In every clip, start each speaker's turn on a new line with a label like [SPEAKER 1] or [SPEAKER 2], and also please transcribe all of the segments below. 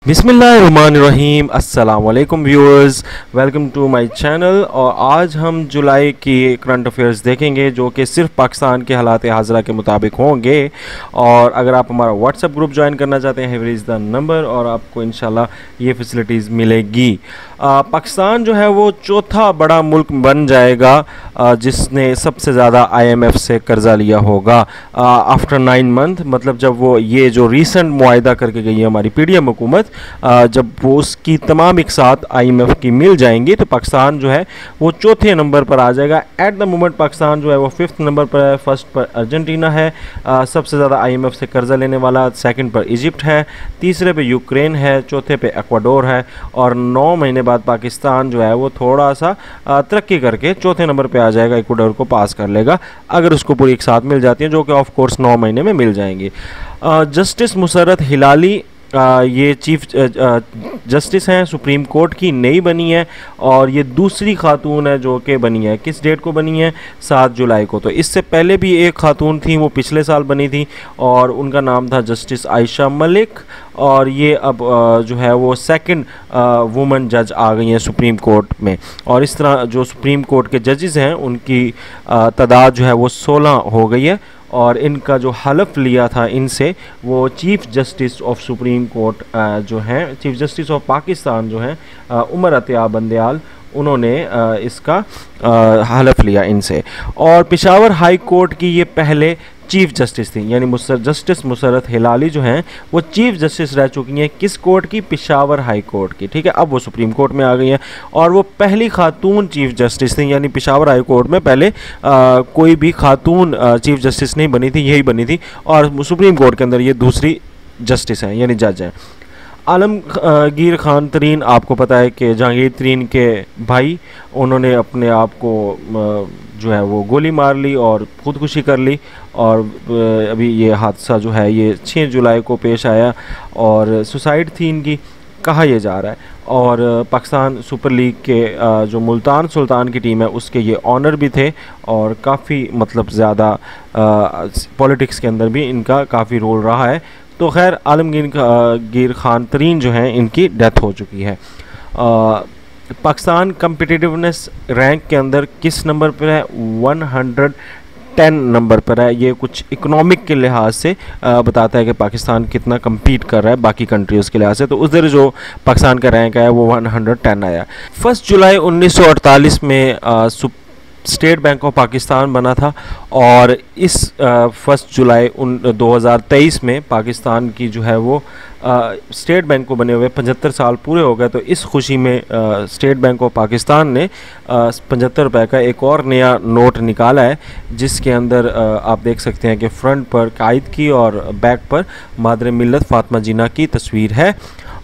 [SPEAKER 1] बिस्मिल्लाहिर्रहमानिर्रहीम। अस्सलाम वालेकुम viewers, welcome to my channel. और आज हम जुलाई की करंट अफेयर्स देखेंगे जो कि सिर्फ पाकिस्तान के हालात हाज़िरा के मुताबिक होंगे। और अगर आप हमारा व्हाट्सएप ग्रुप ज्वाइन करना चाहते हैं, हियर इज़ द नंबर, और आपको इंशाल्लाह ये फैसिलिटीज़ मिलेगी। पाकिस्तान जो है वो चौथा बड़ा मुल्क बन जाएगा जिसने सबसे ज़्यादा IMF से कर्ज़ा लिया होगा आफ्टर 9 मंथ। मतलब जब वो ये जो रीसेंट मुआहिदा करके गई है हमारी PDM हुकूमत, जब वो उसकी तमाम एक साथ IMF की मिल जाएंगी तो पाकिस्तान जो है वो चौथे नंबर पर आ जाएगा। एट द मोमेंट पाकिस्तान जो है वो 5th नंबर पर है। फर्स्ट पर अर्जेंटीना है सबसे ज़्यादा IMF से कर्ज़ा लेने वाला, सेकंड पर इजिप्ट है, तीसरे पे यूक्रेन है, चौथे पे एक्वाडोर है। और 9 महीने बाद पाकिस्तान जो है वो थोड़ा सा तरक्की करके चौथे नंबर पे आ जाएगा, एक्वाडोर को पास कर लेगा अगर उसको पूरी एक साथ मिल जाती है, जो कि ऑफ कोर्स 9 महीने में मिल जाएंगी। जस्टिस मुसर्रत हिलाली ये चीफ जस्टिस हैं, सुप्रीम कोर्ट की नई बनी है और ये दूसरी खातून है जो कि बनी है। किस डेट को बनी है? 7 जुलाई को। तो इससे पहले भी एक खातून थी, वो पिछले साल बनी थी और उनका नाम था जस्टिस आयशा मलिक। और ये अब जो है वो सेकंड वुमन जज आ गई हैं सुप्रीम कोर्ट में। और इस तरह जो सुप्रीम कोर्ट के जजेस हैं उनकी तादाद जो है वो 16 हो गई है। और इनका जो हलफ लिया था इनसे वो chief justice of supreme court जो हैं, चीफ़ जस्टिस ऑफ पाकिस्तान जो हैं उमर अतिया बंदयाल, उन्होंने इसका हलफ लिया इनसे। और पेशावर हाई कोर्ट की ये पहले चीफ़ जस्टिस थी, यानी जस्टिस मुसर्रत हिलाली जो हैं वो चीफ़ जस्टिस रह चुकी हैं। किस कोर्ट की? पेशावर हाई कोर्ट की। ठीक है, अब वो सुप्रीम कोर्ट में आ गई हैं और वो पहली खातून चीफ़ जस्टिस थी। यानी पेशावर हाई कोर्ट में पहले कोई भी खातून चीफ़ जस्टिस नहीं बनी थी, यही बनी थी। और सुप्रीम कोर्ट के अंदर ये दूसरी जस्टिस हैं, यानी जज हैं। आलमगीर खान तरीन, आपको पता है कि जहांगीर तरीन के भाई, उन्होंने अपने आप को जो है वो गोली मार ली और ख़ुदकुशी कर ली। और अभी ये हादसा जो है ये 6 जुलाई को पेश आया और सुसाइड थी इनकी, कहा यह जा रहा है। और पाकिस्तान सुपर लीग के जो मुल्तान सुल्तान की टीम है उसके ये ऑनर भी थे और काफ़ी मतलब ज़्यादा पॉलिटिक्स के अंदर भी इनका काफ़ी रोल रहा है। तो खैर आलमगीर खान तरीन जो हैं इनकी डेथ हो चुकी है। पाकिस्तान कम्पिटिटिवनेस रैंक के अंदर किस नंबर पर है? 110 नंबर पर है। ये कुछ इकोनॉमिक के लिहाज से बताता है कि पाकिस्तान कितना कम्पीट कर रहा है बाकी कंट्रीज़ के लिहाज से। तो उधर जो पाकिस्तान का रैंक है वो 110 आया। 1 जुलाई 1948 में स्टेट बैंक ऑफ पाकिस्तान बना था और इस 1 जुलाई 2023 में पाकिस्तान की जो है वो स्टेट बैंक को बने हुए 75 साल पूरे हो गए। तो इस खुशी में स्टेट बैंक ऑफ पाकिस्तान ने 75 रुपये का एक और नया नोट निकाला है, जिसके अंदर आप देख सकते हैं कि फ्रंट पर कायद की और बैक पर मादर मिल्लत फातिमा जिन्ना की तस्वीर है।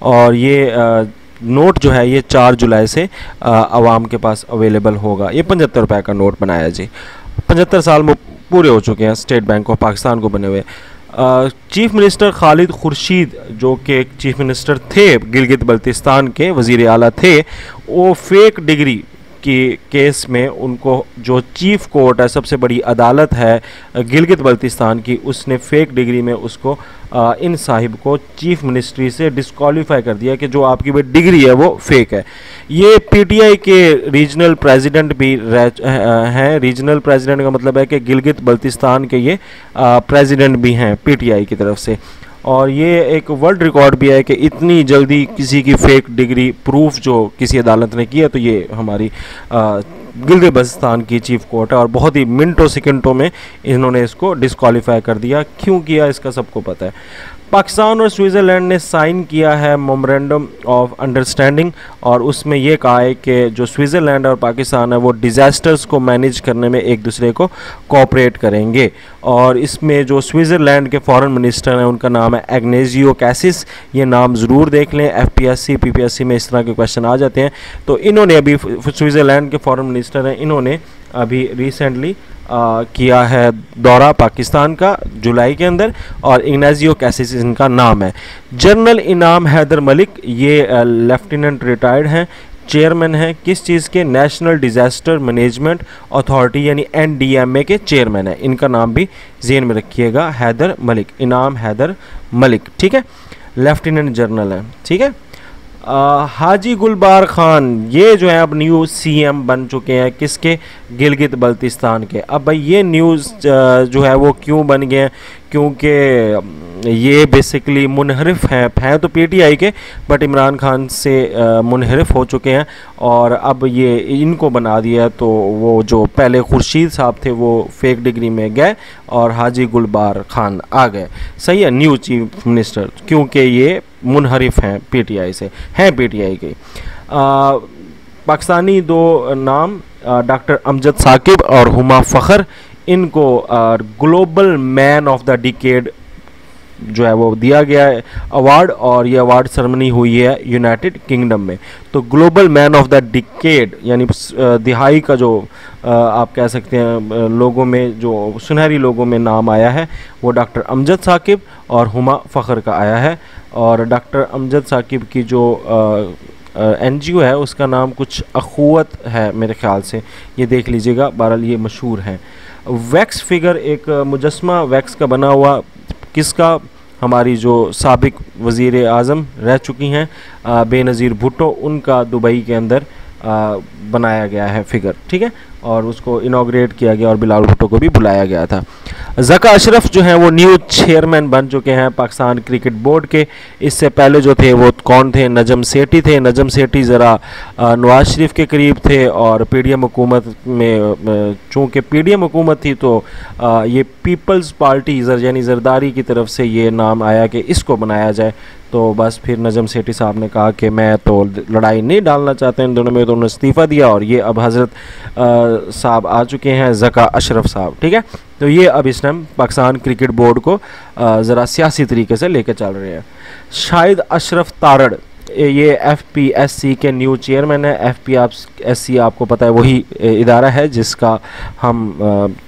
[SPEAKER 1] और ये नोट जो है ये 4 जुलाई से आवाम के पास अवेलेबल होगा। ये 75 रुपये का नोट बनाया जी। 75 साल में पूरे हो चुके हैं स्टेट बैंक ऑफ पाकिस्तान को बने हुए। चीफ़ मिनिस्टर खालिद खुर्शीद जो कि चीफ़ मिनिस्टर थे गिलगित बल्तिस्तान के, वज़ीर आला थे, वो फेक डिग्री की केस में उनको जो चीफ़ कोर्ट है, सबसे बड़ी अदालत है गिलगित बल्तिस्तान की, उसने फेक डिग्री में उसको इन साहिब को चीफ़ मिनिस्ट्री से डिस्क्वालीफाई कर दिया कि जो आपकी वो डिग्री है वो फेक है। ये PTI के रीजनल प्रेसिडेंट भी हैं। रीजनल प्रेसिडेंट का मतलब है कि गिलगित बल्तिस्तान के ये प्रेसिडेंट भी हैं PTI की तरफ से। और ये एक वर्ल्ड रिकॉर्ड भी है कि इतनी जल्दी किसी की फेक डिग्री प्रूफ जो किसी अदालत ने किया, तो ये हमारी गिलगित बल्तिस्तान की चीफ़ कोर्ट है और बहुत ही मिनटों सेकंडों में इन्होंने इसको डिस्क्वालीफाई कर दिया। क्यों किया इसका सबको पता है। पाकिस्तान और स्विट्ज़रलैंड ने साइन किया है मेमोरेंडम ऑफ अंडरस्टैंडिंग और उसमें यह कहा है कि जो स्विट्ज़रलैंड और पाकिस्तान है वो डिज़ास्टर्स को मैनेज करने में एक दूसरे को कोऑपरेट करेंगे। और इसमें जो स्विट्ज़रलैंड के फॉरेन मिनिस्टर हैं उनका नाम है इग्नेशियो कैसिस। ये नाम ज़रूर देख लें, FPSC PPSC में इस तरह के क्वेश्चन आ जाते हैं। तो इन्होंने अभी, स्विट्ज़रलैंड के फॉरेन मिनिस्टर हैं, इन्होंने अभी रिसेंटली किया है दौरा पाकिस्तान का जुलाई के अंदर और इग्नेशियो कैसिस इनका नाम है। जनरल इनाम हैदर मलिक, ये लेफ्टिनेंट रिटायर्ड हैं, चेयरमैन हैं किस चीज़ के? नेशनल डिज़ास्टर मैनेजमेंट अथॉरिटी यानी NDMA के चेयरमैन हैं। इनका नाम भी ज़हन में रखिएगा, हैदर मलिक, इनाम हैदर मलिक। ठीक है। लेफ्टिनेंट जनरल हैं, ठीक है। हाजी गुलबार खान ये जो है अब न्यू सीएम बन चुके हैं, किसके, गिलगित बल्तिस्तान के। अब भाई ये न्यूज़ जो है वो क्यों बन गए हैं, क्योंकि ये बेसिकली मुनहरिफ हैं तो पीटीआई के, बट इमरान खान से मुनहरिफ हो चुके हैं और अब ये इनको बना दिया। तो वो जो पहले खुर्शीद साहब थे वो फेक डिग्री में गए और हाजी गुलबार खान आ गए, सही है, न्यू चीफ मिनिस्टर, क्योंकि ये मुनहरिफ हैं पीटीआई से, हैं पीटीआई के। पाकिस्तानी दो नाम डॉक्टर अमजद साकिब और हुमा फ़खर, इनको global man of the decade जो है वो दिया गया है अवार्ड, और ये अवार्ड सेरेमनी हुई है यूनाइटेड किंगडम में। तो global man of the decade यानी दिहाई का जो आप कह सकते हैं लोगों में, जो सुनहरी लोगों में नाम आया है वो डॉक्टर अमजद साकिब और हुमा फ़खर का आया है। और डॉक्टर अमजद साकिब की जो एनजीओ है उसका नाम कुछ अखुवत है मेरे ख्याल से, ये देख लीजिएगा, बहरहाल ये मशहूर है। वैक्स फिगर, एक मुजस्मा वैक्स का बना हुआ, किसका, हमारी जो साबिक वज़ीर आज़म रह चुकी हैं बेनज़ीर भुट्टो, उनका दुबई के अंदर बनाया गया है फिगर, ठीक है, और उसको इनॉग्रेट किया गया और बिलावल भुट्टो को भी बुलाया गया था। ज़का अशरफ जो हैं वो न्यू चेयरमैन बन चुके हैं पाकिस्तान क्रिकेट बोर्ड के। इससे पहले जो थे वो कौन थे, नजम सेठी थे। नजम सेठी ज़रा नवाज शरीफ के करीब थे और पीडीएम हुकूमत में, चूँकि पीडीएम हुकूमत थी तो ये पीपल्स पार्टी यानी जरदारी की तरफ से ये नाम आया कि इसको बनाया जाए। तो बस फिर नजम सेठी साहब ने कहा कि मैं तो लड़ाई नहीं डालना चाहते इन दोनों में, तो उन्होंने इस्तीफ़ा दिया और ये अब हज़रत साहब आ चुके हैं, ज़का अशरफ साहब, ठीक है। तो ये अब इस टाइम पाकिस्तान क्रिकेट बोर्ड को ज़रा सियासी तरीके से लेके चल रहे हैं। शाहिद अशरफ तारड़ ये एफपीएससी के न्यू चेयरमैन है। एफपीएससी आपको पता है वही इदारा है जिसका हम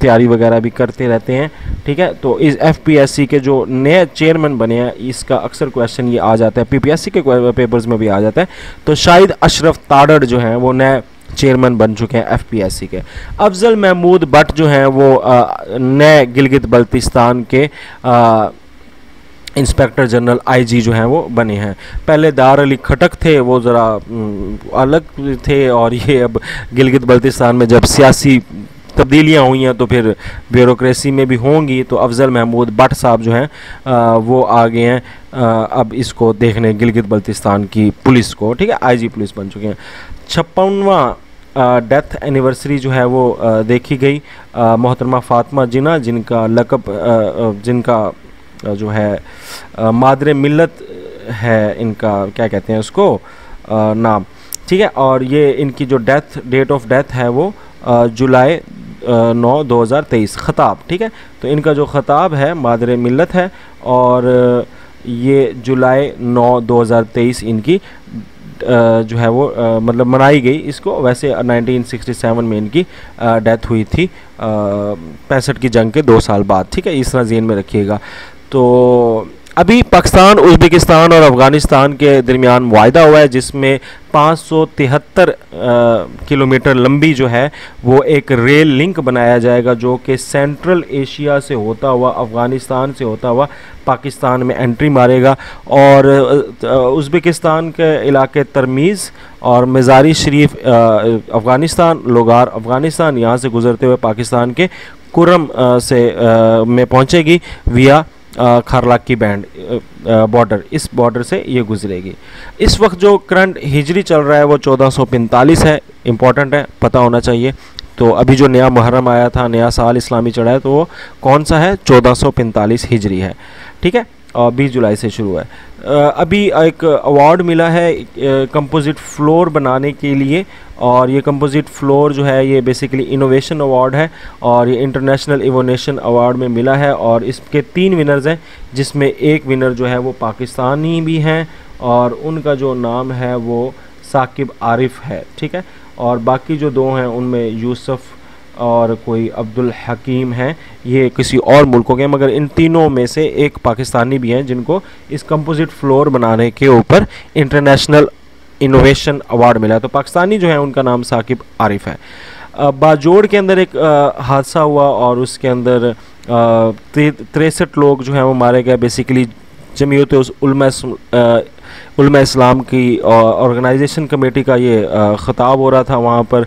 [SPEAKER 1] तैयारी वगैरह भी करते रहते हैं, ठीक है। तो इस एफपीएससी के जो नए चेयरमैन बने हैं, इसका अक्सर क्वेश्चन ये आ जाता है, पीपीएससी के पेपर्स में भी आ जाता है। तो शाहिद अशरफ तारड़ जो हैं वो नए चेयरमैन बन चुके हैं एफपीएससी के। अफजल महमूद भट्ट जो हैं वो नए गिलगित बल्तिस्तान के इंस्पेक्टर जनरल आईजी जो हैं वो बने हैं। पहले दार अली खटक थे, वो ज़रा अलग थे, और ये अब गिलगित बल्तिस्तान में जब सियासी तब्दीलियाँ हुई हैं तो फिर ब्यूरोक्रेसी में भी होंगी। तो अफजल महमूद भट्ट साहब जो हैं वो आ गए हैं अब इसको देखने, गिलगित बल्तिस्तान की पुलिस को, ठीक है, आईजी पुलिस बन चुके हैं। 56वां डेथ एनिवर्सरी जो है वो देखी गई। मोहतरमा फ़ातिमा जिन्ना, जिनका लक़ब जिनका जो है मादरे मिल्लत है, इनका क्या कहते हैं उसको नाम, ठीक है। और ये इनकी जो डेट ऑफ डेथ है वो जुलाई 9 2023 ख़ताब, ठीक है। तो इनका जो ख़ताब है मादरे मिल्लत है और ये जुलाई 9 2023 इनकी जो है वो मतलब मनाई गई इसको। वैसे 1967 में इनकी डेथ हुई थी 65 की जंग के 2 साल बाद, ठीक है, इस तरह ज़हन में रखिएगा। तो अभी पाकिस्तान, उज़्बेकिस्तान और अफ़गानिस्तान के दरमियान मुआहदा हुआ है जिसमें 573 किलोमीटर लंबी जो है वो एक रेल लिंक बनाया जाएगा जो कि सेंट्रल एशिया से होता हुआ, अफ़गानिस्तान से होता हुआ पाकिस्तान में एंट्री मारेगा। और उज़्बेकिस्तान के इलाके तरमीज़ और मज़ारी शरीफ अफ़गानिस्तान, लोगार अफ़गानिस्तान, यहाँ से गुज़रते हुए पाकिस्तान के कुरम से में पहुँचेगी विया खारलाकी बैंड बॉर्डर, इस बॉर्डर से ये गुजरेगी। इस वक्त जो करंट हिजरी चल रहा है वो 1445 है, इम्पॉर्टेंट है, पता होना चाहिए। तो अभी जो नया मुहर्रम आया था, नया साल इस्लामी चढ़ा है, तो वो कौन सा है, 1445 हिजरी है, ठीक है, और 20 जुलाई से शुरू है। अभी एक अवार्ड मिला है कंपोजिट फ्लोर बनाने के लिए, और ये कंपोजिट फ्लोर जो है ये बेसिकली इनोवेशन अवार्ड है और ये इंटरनेशनल इनोवेशन अवार्ड में मिला है। और इसके 3 विनर्स हैं जिसमें एक विनर जो है वो पाकिस्तानी भी हैं और उनका जो नाम है वो साकिब आरिफ है, ठीक है, और बाकी जो 2 हैं उनमें यूसुफ और कोई अब्दुल हकीम हैं, ये किसी और मुल्कों के, मगर इन तीनों में से एक पाकिस्तानी भी हैं जिनको इस कंपोजिट फ्लोर बनाने के ऊपर इंटरनेशनल इनोवेशन अवार्ड मिला है। तो पाकिस्तानी जो है उनका नाम साकिब आरिफ है। बाजोड़ के अंदर एक हादसा हुआ और उसके अंदर 63 लोग जो हैं वो मारे गए। बेसिकली उलमा इस्लाम की ऑर्गेनाइजेशन कमेटी का ये ख़िताब हो रहा था वहाँ पर,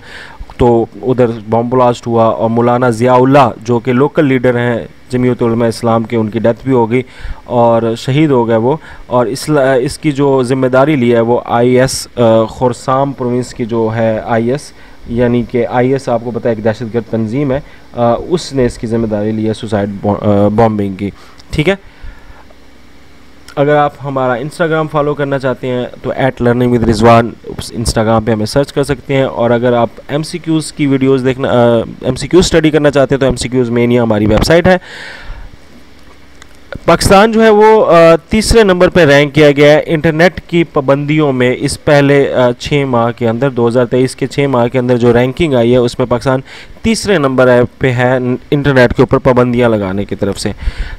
[SPEAKER 1] तो उधर बम ब्लास्ट हुआ और मौलाना ज़ियाउल्लाह जो कि लोकल लीडर हैं जमीयत उलमा इस्लाम के, उनकी डेथ भी हो गई और शहीद हो गए वो। और इसकी जो ज़िम्मेदारी ली है वो IS खुरसाम प्रोविंस की जो है IS, यानी कि IS आपको पता है एक दहशतगर्द तंजीम है, उसने इसकी ज़िम्मेदारी ली है सुसाइड बॉम्बिंग की। ठीक है, अगर आप हमारा इंस्टाग्राम फॉलो करना चाहते हैं तो @learningwithrizwan इंस्टाग्राम पे हमें सर्च कर सकते हैं। और अगर आप MCQs की वीडियोस देखना, MCQ स्टडी करना चाहते हैं तो MCQs मेनिया हमारी वेबसाइट है। पाकिस्तान जो है वो तीसरे नंबर पर रैंक किया गया है इंटरनेट की पाबंदियों में। इस पहले 6 माह के अंदर 2023 के 6 माह के अंदर जो रैंकिंग आई है उसमें पाकिस्तान तीसरे नंबर पे है इंटरनेट के ऊपर पाबंदियां लगाने की तरफ से।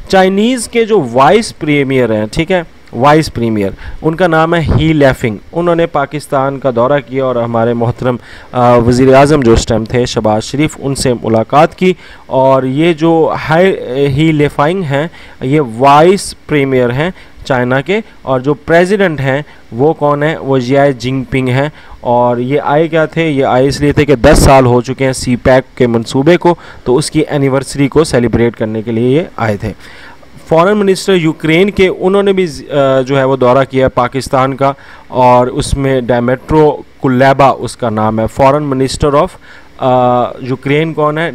[SPEAKER 1] चाइनीज़ के जो वाइस प्रीमियर हैं, ठीक है, वाइस प्रीमियर, उनका नाम है ही लैफिंग। उन्होंने पाकिस्तान का दौरा किया और हमारे मोहतरम वज़ीर आज़म जो उस टाइम थे शहबाज शरीफ, उनसे मुलाकात की। और ये जो ही लैफिंग हैं ये वाइस प्रीमियर हैं चाइना के, और जो प्रेसिडेंट हैं वो कौन है, वो शी जिनपिंग हैं। और ये आए क्या थे, ये आए इसलिए थे कि 10 साल हो चुके हैं CPEC के मंसूबे को, तो उसकी एनिवर्सरी को सेलिब्रेट करने के लिए ये आए थे। फॉरेन मिनिस्टर यूक्रेन के, उन्होंने भी जो है वो दौरा किया पाकिस्तान का, और उसमें डायमेट्रो कुलेबा उसका नाम है। फॉरेन मिनिस्टर ऑफ यूक्रेन कौन है,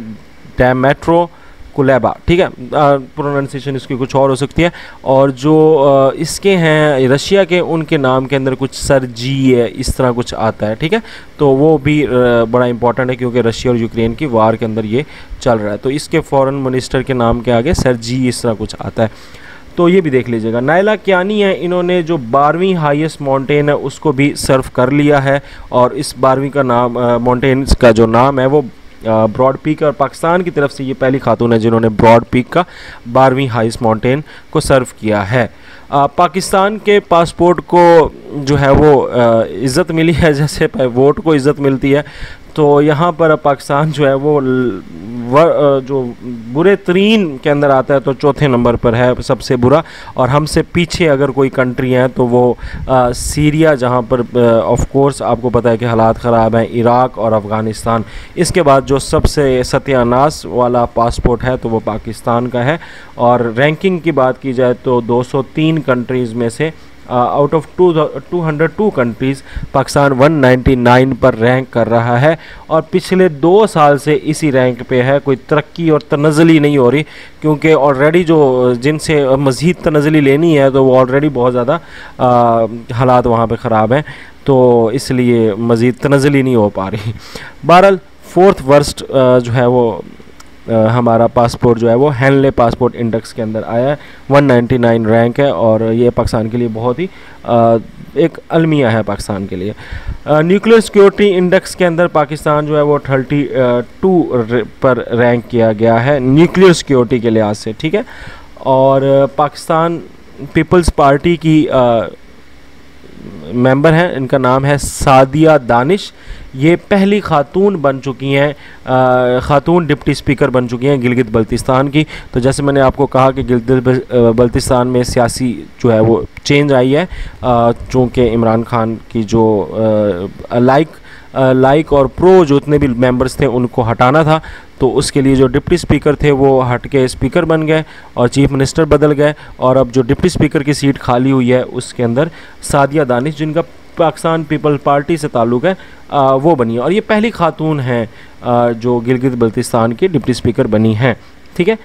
[SPEAKER 1] डायमेट्रो कुलेबा, ठीक है, प्रोनाउंसिएशन इसकी कुछ और हो सकती है। और जो इसके हैं रशिया के, उनके नाम के अंदर कुछ सरजी है, इस तरह कुछ आता है, ठीक है, तो वो भी बड़ा इंपॉर्टेंट है क्योंकि रशिया और यूक्रेन की वार के अंदर ये चल रहा है, तो इसके फॉरेन मिनिस्टर के नाम के आगे सरजी इस तरह कुछ आता है, तो ये भी देख लीजिएगा। नायला कियानी है, इन्होंने जो 12वीं हाईएस्ट माउंटेन है उसको भी सर्व कर लिया है, और इस 12वीं का नाम माउंटेन का जो नाम है वो ब्रॉड पीक, और पाकिस्तान की तरफ से ये पहली खातून है जिन्होंने ब्रॉड पीक का 12वीं हाईएस्ट माउंटेन को सर्व किया है। पाकिस्तान के पासपोर्ट को जो है वो इज़्ज़त मिली है, जैसे वोट को इज़्ज़त मिलती है, तो यहाँ पर पाकिस्तान जो है वो जो बुरे तरीन के अंदर आता है तो चौथे नंबर पर है, सबसे बुरा। और हमसे पीछे अगर कोई कंट्री है तो वो सीरिया, जहाँ पर ऑफ कोर्स आपको पता है कि हालात ख़राब हैं, इराक़ और अफ़गानिस्तान। इसके बाद जो सबसे सत्यानाश वाला पासपोर्ट है तो वो पाकिस्तान का है। और रैंकिंग की बात की जाए तो 203 कंट्रीज़ में से आउट ऑफ 202 कंट्रीज़ पाकिस्तान 199 पर रैंक कर रहा है, और पिछले 2 साल से इसी रैंक पे है। कोई तरक्की और तनज़ली नहीं हो रही, क्योंकि ऑलरेडी जो जिनसे मज़ीद तनज़ली लेनी है तो वो ऑलरेडी बहुत ज़्यादा हालात वहाँ पे ख़राब हैं, तो इसलिए मज़ीद तनज़ली नहीं हो पा रही। बहरहाल 4th वर्स्ट जो है वो हमारा पासपोर्ट जो है वो हेनले पासपोर्ट इंडेक्स के अंदर आया है, 199 रैंक है, और ये पाकिस्तान के लिए बहुत ही एक अलमिया है पाकिस्तान के लिए। न्यूक्लियर सिक्योरिटी इंडेक्स के अंदर पाकिस्तान जो है वो 32 पर रैंक किया गया है न्यूक्लियर सिक्योरिटी के लिहाज से, ठीक है। और पाकिस्तान पीपल्स पार्टी की मेंबर हैं, इनका नाम है सादिया दानिश। ये पहली खातून बन चुकी हैं, खातून डिप्टी स्पीकर बन चुकी हैं गिलगित बल्तिस्तान की। तो जैसे मैंने आपको कहा कि गिलगित बल्तिस्तान में सियासी जो है वो चेंज आई है, चूँकि इमरान खान की जो लाइक और प्रो जो उतने भी मेंबर्स थे उनको हटाना था, तो उसके लिए जो डिप्टी स्पीकर थे वो हट के स्पीकर बन गए और चीफ मिनिस्टर बदल गए। और अब जो डिप्टी स्पीकर की सीट खाली हुई है उसके अंदर सादिया दानिश, जिनका पाकिस्तान पीपल पार्टी से ताल्लुक़ है, वो बनी है। और ये पहली खातून हैं जो गिलगित बल्तिस्तान की डिप्टी स्पीकर बनी हैं, ठीक है।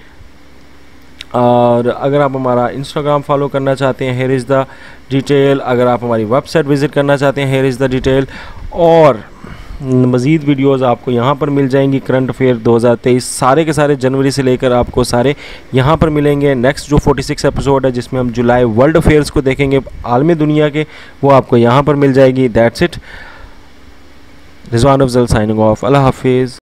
[SPEAKER 1] और अगर आप हमारा इंस्टाग्राम फॉलो करना चाहते हैं, हेयर इज़ द डिटेल। अगर आप हमारी वेबसाइट विज़िट करना चाहते हैं, हेयर इज़ द डिटेल। और मज़ीद वीडियोज़ आपको यहाँ पर मिल जाएंगी। करंट अफेयर 2023 सारे के सारे जनवरी से लेकर आपको सारे यहाँ पर मिलेंगे। नेक्स्ट जो 46 एपिसोड है जिसमें हम जुलाई वर्ल्ड अफेयर्स को देखेंगे आलमी दुनिया के, वो आपको यहाँ पर मिल जाएगी। That's it, Rizwan Afzal signing off. Allah हाफिज़।